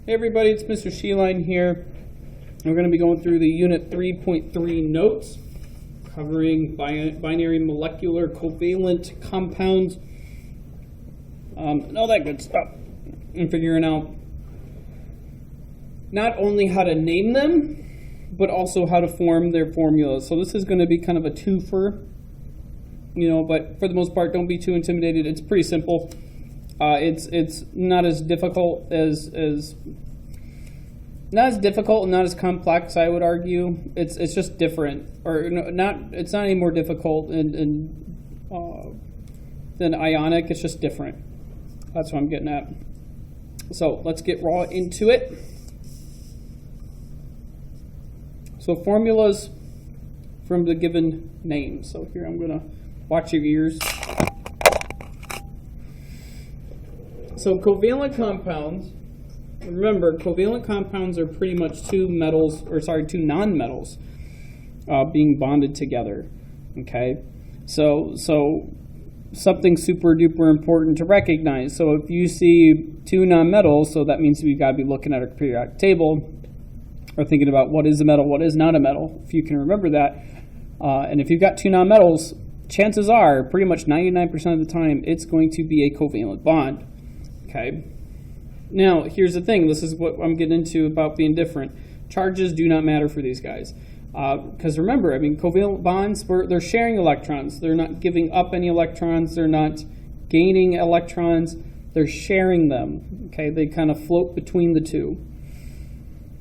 Hey everybody, it's Mr. Sheeline here. We're going to be going through the Unit 3.3 notes, covering binary molecular covalent compounds, and all that good stuff, and figuring out not only how to name them, but also how to form their formulas. So this is going to be kind of a twofer, but for the most part, don't be too intimidated. It's pretty simple. It's not as difficult not as difficult and not as complex, I would argue. It's just different, or it's not any more difficult than ionic. It's just different. That's what I'm getting at. So let's get raw into it. So formulas from the given name. So here I'm gonna watch your ears. So covalent compounds, remember, covalent compounds are pretty much two nonmetals being bonded together, okay? So something super duper important to recognize. So if you see two nonmetals, so that means we've got to be looking at our periodic table or thinking about what is a metal, what is not a metal, if you can remember that. And if you've got two nonmetals, chances are, pretty much 99% of the time, it's going to be a covalent bond. Okay. Now, here's the thing. This is what I'm getting into about being different. Charges do not matter for these guys. Because remember, covalent bonds, they're sharing electrons. They're not giving up any electrons. They're not gaining electrons. They're sharing them. Okay. They kind of float between the two.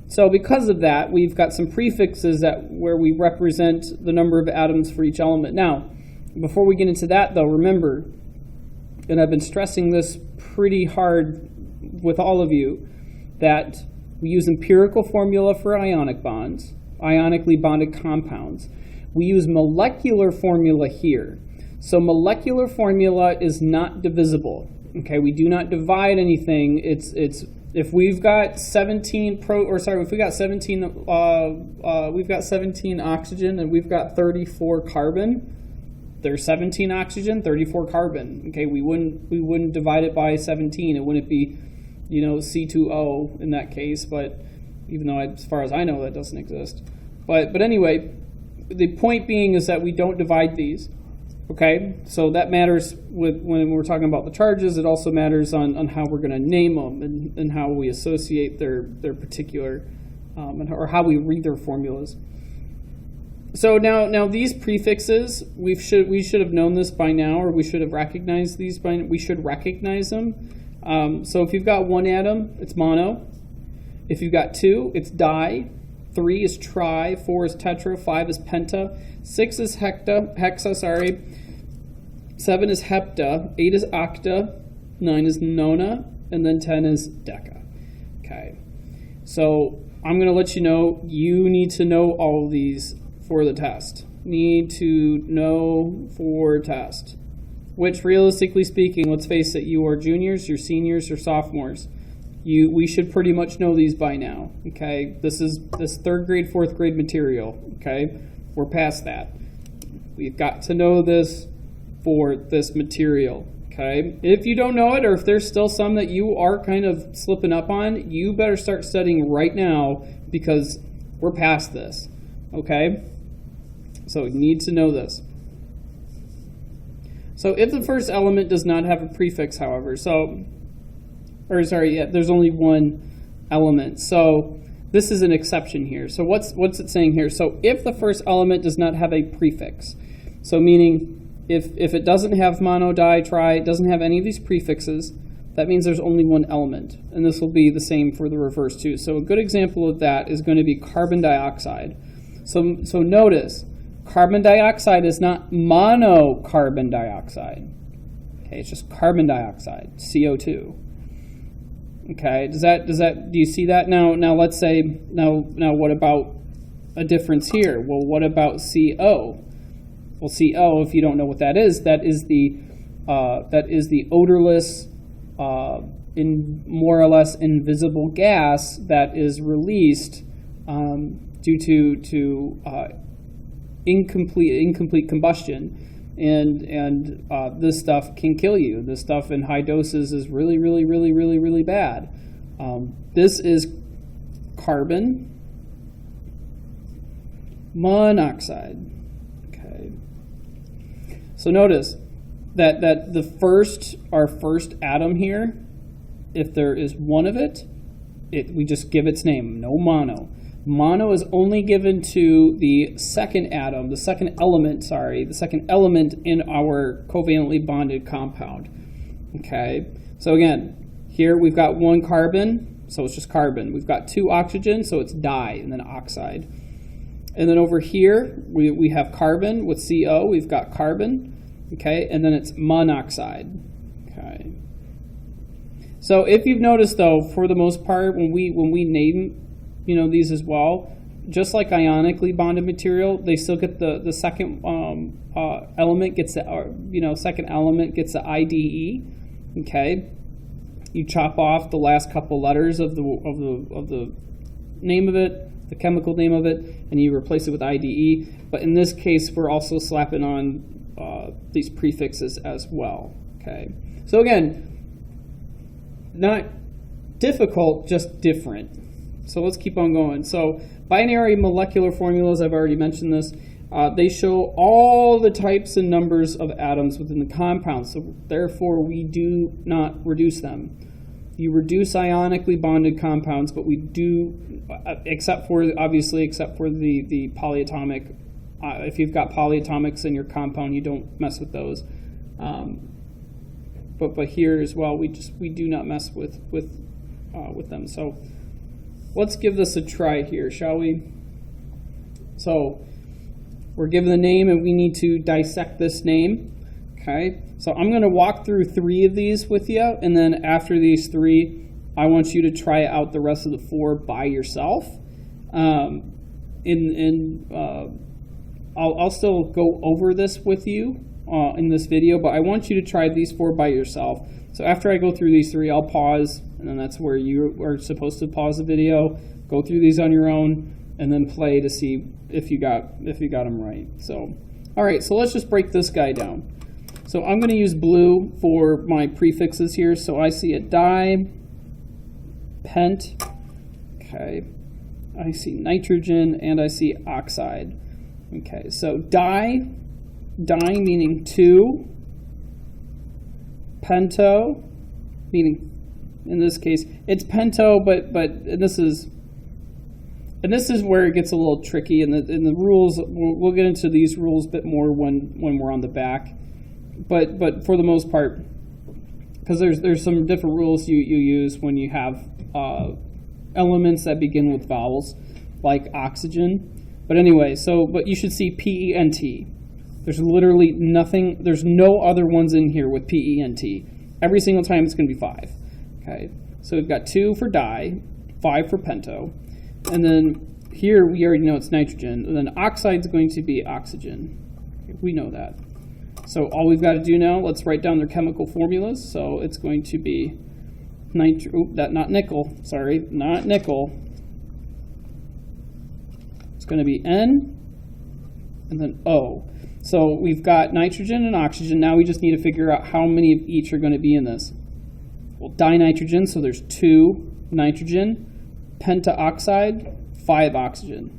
So because of that, we've got some prefixes where we represent the number of atoms for each element. Now, before we get into that, though, remember, and I've been stressing this pretty hard with all of you, that we use empirical formula for ionic bonds, ionically bonded compounds. We use molecular formula here. So molecular formula is not divisible. Okay, we do not divide anything. If we've got 17 oxygen and we've got 34 carbon. There's 17 oxygen, 34 carbon. Okay, we wouldn't divide it by 17. It wouldn't be, C2O in that case. But even though, as far as I know, that doesn't exist. But anyway, the point being is that we don't divide these. Okay, so that matters when we're talking about the charges. It also matters on how we're going to name them and how we associate their particular or how we read their formulas. So now these prefixes, we should have known this by now, or we should have recognized these by now. We should recognize them. So if you've got one atom, it's mono. If you've got two, it's di. 3 is tri. 4 is tetra. 5 is penta. 6 is hexa. 7 is hepta. 8 is octa. 9 is nona. And then 10 is deca. Okay. So I'm going to let you know, you need to know all of these for the test. Need to know for test. Which, realistically speaking, let's face it, you are juniors, you're seniors, you're sophomores. We should pretty much know these by now. Okay, this third grade, fourth grade material. Okay, we're past that. We've got to know this for this material. Okay, if you don't know it, or if there's still some that you are kind of slipping up on, you better start studying right now, because we're past this. Okay. So you need to know this. So if the first element does not have a prefix, however, there's only one element. So this is an exception here. So what's it saying here? So if the first element does not have a prefix, so meaning if it doesn't have mono, di, tri, it doesn't have any of these prefixes, that means there's only one element. And this will be the same for the reverse too. So a good example of that is going to be carbon dioxide. So notice, carbon dioxide is not monocarbon dioxide. Okay, it's just carbon dioxide, CO2. Okay, do you see that? Now let's say, now what about a difference here? Well, what about CO? Well, CO, if you don't know what that is the odorless, in more or less invisible gas that is released due to incomplete combustion, and this stuff can kill you. This stuff in high doses is really, really, really, really, really bad. This is carbon monoxide. Okay. So notice that our first atom here, if there is one of it, we just give its name, no mono. Mono is only given to the second atom, the second element in our covalently bonded compound. Okay, so again, here we've got one carbon, so it's just carbon. We've got two oxygen, so it's di, and then oxide. And then over here, we have carbon with CO, we've got carbon, okay, and then it's monoxide, okay. So if you've noticed though, for the most part, when we name, these as well, just like ionically bonded material, they still get the second element gets the, second element gets the IDE, okay. You chop off the last couple letters of the name of it, the chemical name of it, and you replace it with IDE. But in this case, we're also slapping on these prefixes as well. Okay. So again, not difficult, just different. So let's keep on going. So binary molecular formulas, I've already mentioned this. They show all the types and numbers of atoms within the compound. So therefore, we do not reduce them. You reduce ionically bonded compounds, but we do, except for the polyatomic. If you've got polyatomics in your compound, you don't mess with those. But here as well, we do not mess with them. So let's give this a try here, shall we? So we're given the name, and we need to dissect this name. Okay, so I'm going to walk through 3 of these with you, and then after these 3, I want you to try out the rest of the 4 by yourself. I'll still go over this with you in this video, but I want you to try these 4 by yourself. So after I go through these 3, I'll pause, and then that's where you are supposed to pause the video, go through these on your own, and then play to see if you got them right. So, all right, so let's just break this guy down. So I'm going to use blue for my prefixes here. So I see a di, pent, okay. I see nitrogen, and I see oxide. Okay, so di meaning 2, pento meaning, in this case, it's pento, but this is where it gets a little tricky, and the rules, we'll get into these rules a bit more when we're on the back. But for the most part, because there's some different rules you use when you have elements that begin with vowels, like oxygen. But anyway, but you should see PENT. There's literally nothing, there's no other ones in here with PENT. Every single time it's going to be 5. Okay, so we've got 2 for di, 5 for pento, and then here we already know it's nitrogen, and then oxide is going to be oxygen. Okay, we know that. So all we've got to do now, let's write down their chemical formulas. So it's going to be not nickel. It's going to be N and then O. So we've got nitrogen and oxygen. Now we just need to figure out how many of each are going to be in this. Well, dinitrogen, so there's 2 nitrogen, pentaoxide, 5 oxygen.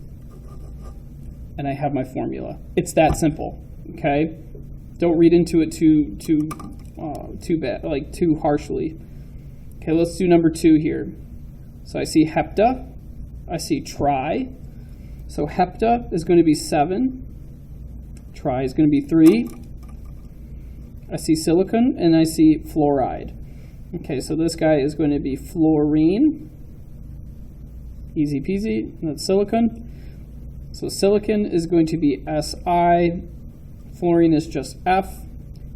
And I have my formula. It's that simple, okay? Don't read into it too bad, like too harshly. Okay, let's do number 2 here. So I see hepta, I see tri. So hepta is going to be 7. Tri is going to be 3. I see silicon, and I see fluoride. Okay, so this guy is going to be fluorine. Easy peasy. That's silicon. So silicon is going to be Si. Fluorine is just F.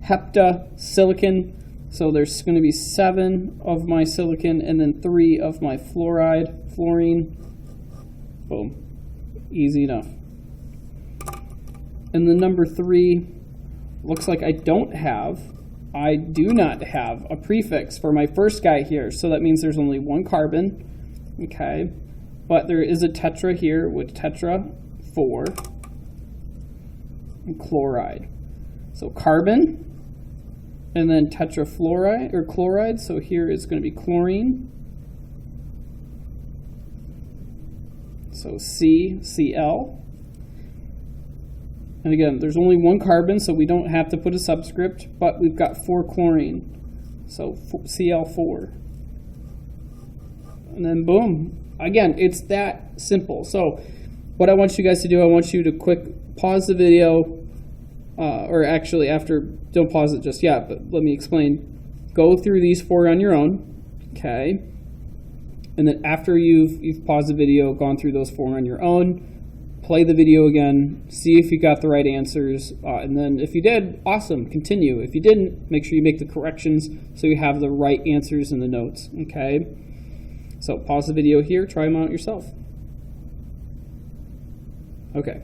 Hepta, silicon. So there's going to be 7 of my silicon, and then 3 of my fluoride, fluorine. Boom. Easy enough. And then number 3, looks like I do not have a prefix for my first guy here. So that means there's only 1 carbon, okay? But there is a tetra here with tetra 4 and chloride. So carbon, and then tetrafluoride or chloride. So here is going to be chlorine, So C, Cl. And again, there's only one carbon, so we don't have to put a subscript, but we've got 4 chlorine. So Cl4. And then boom. Again, it's that simple. So what I want you guys to do, I want you to quick pause the video, or actually don't pause it just yet, but let me explain. Go through these 4 on your own, okay? And then after you've paused the video, gone through those 4 on your own, play the video again, see if you got the right answers, and then if you did, awesome, continue. If you didn't, make sure you make the corrections so you have the right answers in the notes, okay? So pause the video here, try them out yourself. Okay,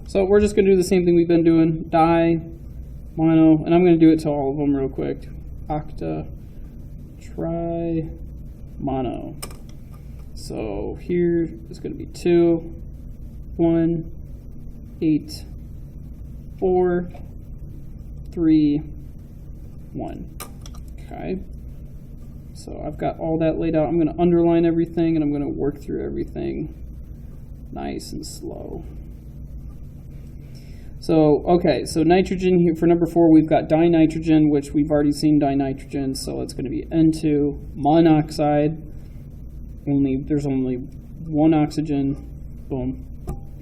so we're just going to do the same thing we've been doing, di, mono, and I'm going to do it to all of them real quick. Octa, tri, mono. So here is going to be 2, 1, 8, 4, 3, 1. Okay. So I've got all that laid out. I'm going to underline everything and I'm going to work through everything nice and slow. So, okay, so nitrogen here for number 4, we've got dinitrogen, which we've already seen dinitrogen, so it's going to be N2, monoxide. There's only 1 oxygen, boom,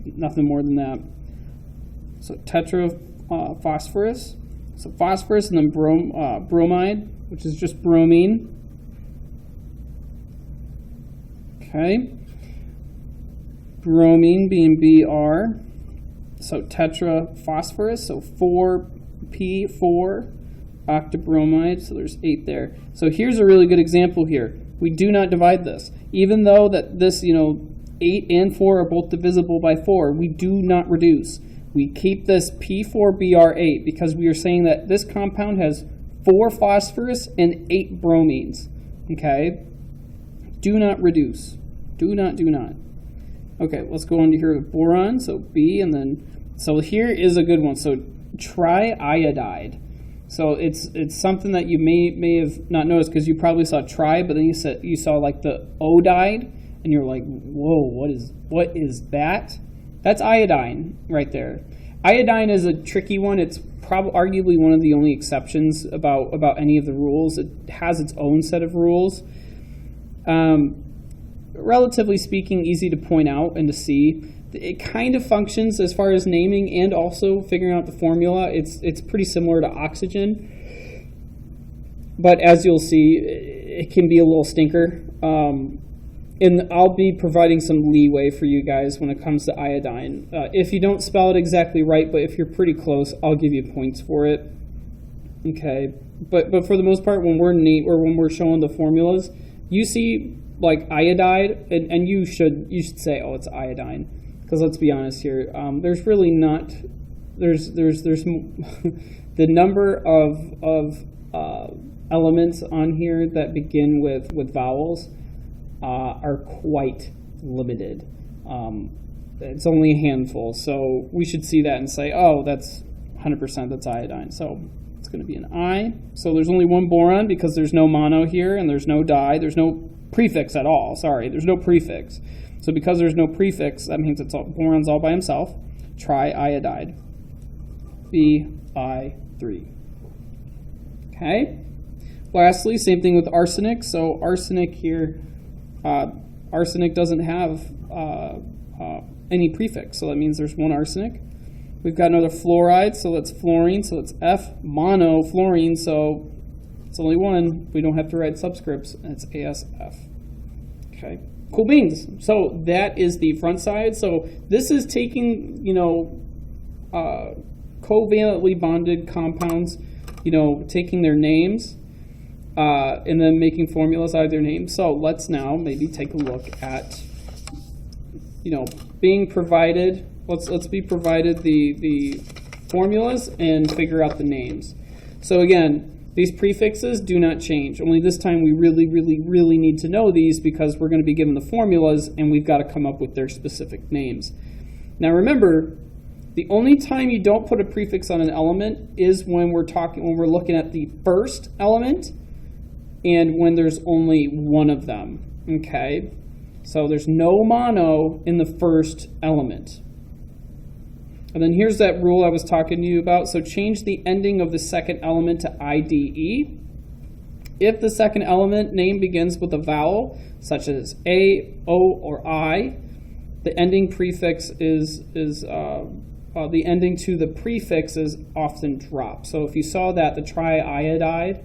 nothing more than that. So tetraphosphorus, so phosphorus, and then bromide, which is just bromine. Okay, bromine being Br, so tetraphosphorus, so 4P4 octabromide, so there's 8 there. So here's a really good example here. We do not divide this. Even though that this, 8 and 4 are both divisible by 4, we do not reduce. We keep this P4Br8 because we are saying that this compound has 4 phosphorus and 8 bromines. Okay? Do not reduce. Do not. Okay, let's go on to here with boron, so B, and then, so here is a good one. So triiodide. So it's something that you may have not noticed because you probably saw tri, but then you saw like the odide, and you're like, whoa, what is that? That's iodine right there. Iodine is a tricky one. It's arguably one of the only exceptions about any of the rules. It has its own set of rules. Relatively speaking, easy to point out and to see. It kind of functions as far as naming and also figuring out the formula. It's pretty similar to oxygen, but as you'll see, it can be a little stinker. And I'll be providing some leeway for you guys when it comes to iodine. If you don't spell it exactly right, but if you're pretty close, I'll give you points for it. Okay, but for the most part, when we're showing the formulas, you see like iodide, and you should say, oh, it's iodine, because let's be honest here, there's really not, there's the number of elements on here that begin with vowels are quite limited. It's only a handful, so we should see that and say, oh, that's 100%, that's iodine. So it's going to be an I. So there's only 1 boron because there's no mono here, and there's no di. There's no prefix at all. Sorry, there's no prefix. So because there's no prefix, that means boron's all by himself. Triiodide. Bi3. Okay. Lastly, same thing with arsenic. So arsenic here, arsenic doesn't have any prefix, so that means there's 1 arsenic. We've got another fluoride, so that's fluorine, so it's F monofluorine, so it's only 1. We don't have to write subscripts, and it's ASF. Okay, cool beans. So that is the front side. So this is taking, covalently bonded compounds, taking their names, and then making formulas out of their names. So let's now maybe take a look at, being provided. Let's be provided the formulas and figure out the names. So again, these prefixes do not change. Only this time we really, really, really need to know these because we're going to be given the formulas and we've got to come up with their specific names. Now remember, the only time you don't put a prefix on an element is when we're looking at the first element and when there's only 1 of them. Okay? So there's no mono in the first element. And then here's that rule I was talking to you about. So change the ending of the second element to IDE. If the second element name begins with a vowel, such as A, O, or I, the ending prefix the ending to the prefix is often dropped. So if you saw that, the triiodide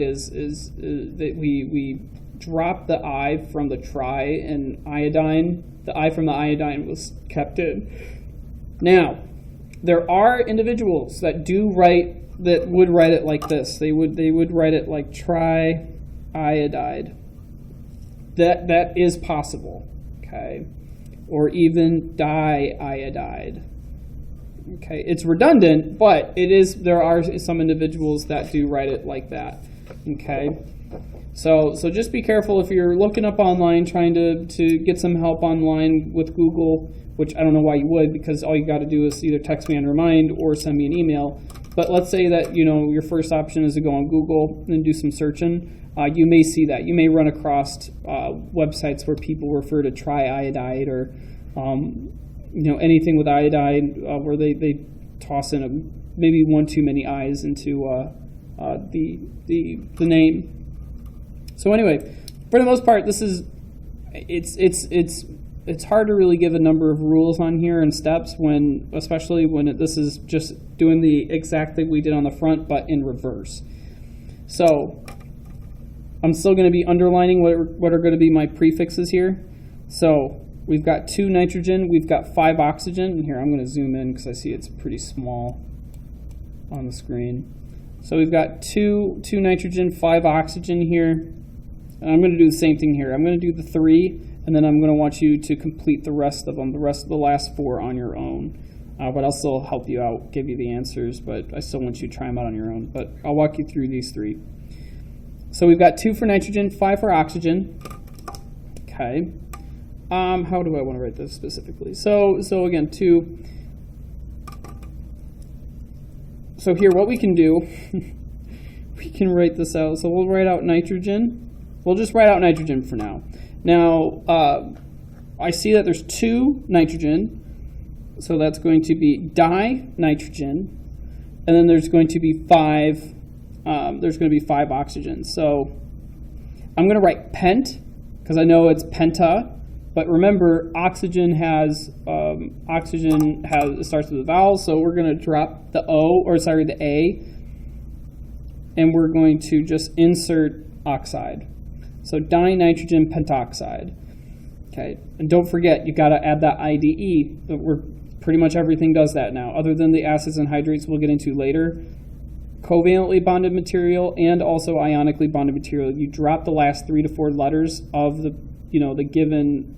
is that we drop the I from the tri, and iodine, the I from the iodine was kept in. Now, there are individuals that would write it like this. They would write it like triiodide. That is possible, okay? Or even diiodide. Okay, it's redundant, but there are some individuals that do write it like that. Okay, so just be careful if you're looking up online, trying to get some help online with Google, which I don't know why you would, because all you got to do is either text me on Remind or send me an email. But let's say that your first option is to go on Google and do some searching. You may see that. You may run across websites where people refer to triiodide or anything with iodide, where they toss in maybe one too many I's into the name. So anyway, for the most part, it's hard to really give a number of rules on here and steps especially when this is just doing the exact thing we did on the front, but in reverse. So I'm still going to be underlining what are going to be my prefixes here. So we've got 2 nitrogen, we've got 5 oxygen. And here, I'm going to zoom in because I see it's pretty small on the screen. So we've got 2 nitrogen, 5 oxygen here. And I'm going to do the same thing here. I'm going to do the 3, and then I'm going to want you to complete the rest of them, the rest of the last 4 on your own. But I'll still help you out, give you the answers, but I still want you to try them out on your own. But I'll walk you through these 3. So we've got 2 for nitrogen, 5 for oxygen. Okay. How do I want to write this specifically? So again, 2. So here, what we can do, we can write this out. So we'll write out nitrogen. We'll just write out nitrogen for now. Now, I see that there's 2 nitrogen. So that's going to be dinitrogen. And then there's going to be 5 oxygens. So I'm going to write pent, because I know it's penta. But remember, oxygen it starts with a vowel, so we're going to drop the the A, and we're going to just insert oxide. So dinitrogen pentoxide. Okay, and don't forget, you got to add that IDE. Pretty much everything does that now, other than the acids and hydrates we'll get into later. Covalently bonded material and also ionically bonded material. You drop the last 3 to 4 letters of the given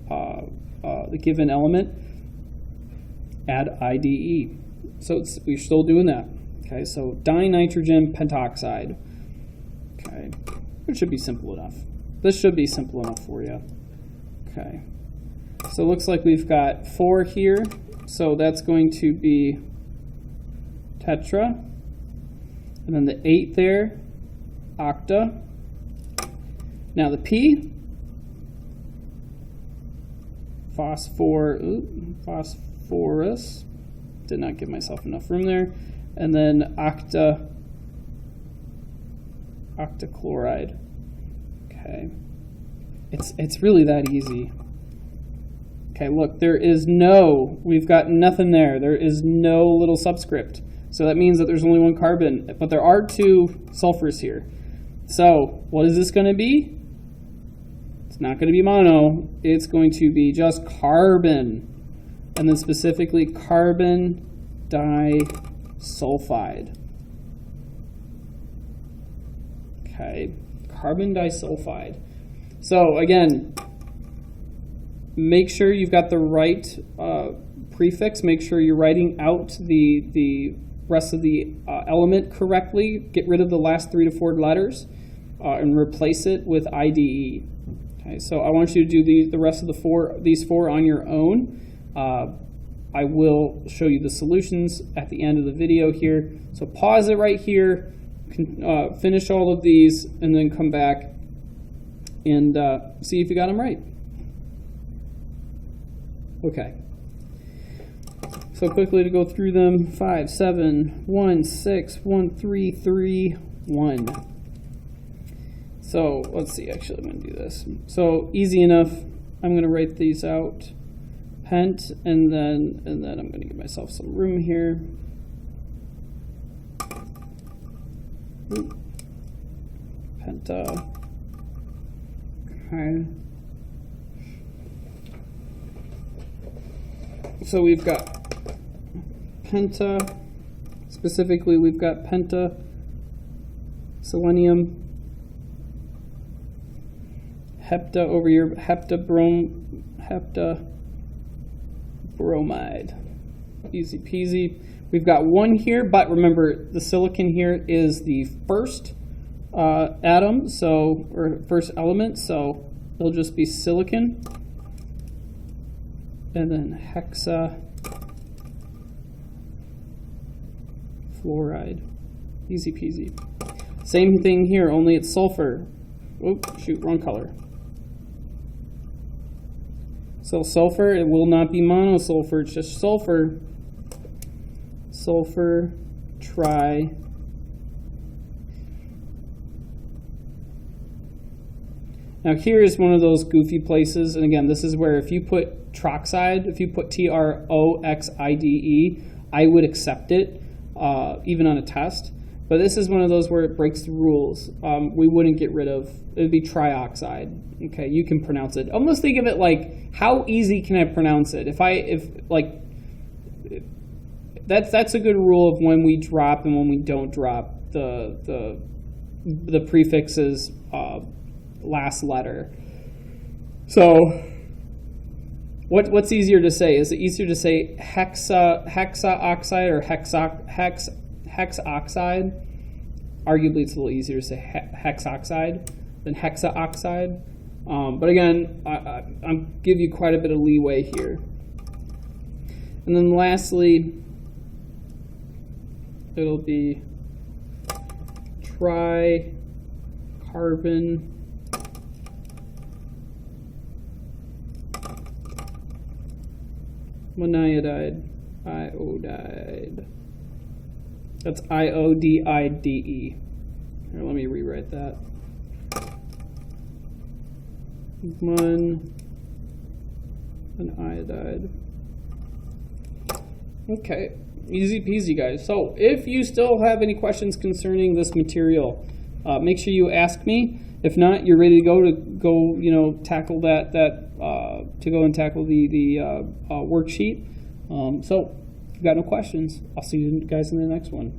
element, add IDE. So we're still doing that. Okay, so dinitrogen pentoxide. Okay, it should be simple enough. This should be simple enough for you. Okay, so it looks like we've got 4 here. So that's going to be tetra. And then the 8 there, octa. Now the P, phosphorus. Did not give myself enough room there. And then octachloride. Okay. It's really that easy. Okay, look, we've got nothing there. There is no little subscript. So that means that there's only 1 carbon, but there are 2 sulfurs here. So what is this going to be? It's not going to be mono. It's going to be just carbon. And then specifically carbon disulfide. Okay, carbon disulfide. So again, make sure you've got the right prefix. Make sure you're writing out the rest of the element correctly. Get rid of the last 3 to 4 letters and replace it with IDE. Okay, so I want you to do the rest of these 4 on your own. I will show you the solutions at the end of the video here. So pause it right here, finish all of these, and then come back and see if you got them right. Okay. So quickly to go through them: 5, 7, 1, 6, 1, 3, 3, 1. So let's see. Actually, I'm going to do this. So easy enough. I'm going to write these out. Pent, and then I'm going to give myself some room here. Penta. Okay. So we've got penta. Specifically, we've got penta, selenium, hepta over here, heptabromide. Easy peasy. We've got 1 here, but remember the silicon here is the first atom, so, or first element, so it'll just be silicon. And then hexa fluoride. Easy peasy. Same thing here, only it's sulfur. Oh, shoot, wrong color. So sulfur, it will not be monosulfur, it's just sulfur. Sulfur tri. Now here is one of those goofy places, and again, this is where if you put troxide, if you put TROXIDE, I would accept it, even on a test. But this is one of those where it breaks the rules. We wouldn't get rid of, it would be trioxide. Okay, you can pronounce it. Almost think of it like, how easy can I pronounce it? That's a good rule of when we drop and when we don't drop the prefixes last letter. So what's easier to say? Is it easier to say hexaoxide or hexoxide? Arguably it's a little easier to say hexoxide than hexaoxide. But again, I'll give you quite a bit of leeway here. And then lastly, it'll be tricarbon monoiodide, iodide. That's IODIDE. Here, let me rewrite that. An iodide. Okay, easy peasy, guys. So if you still have any questions concerning this material, make sure you ask me. If not, you're ready to go tackle the worksheet. So if you've got no questions, I'll see you guys in the next one.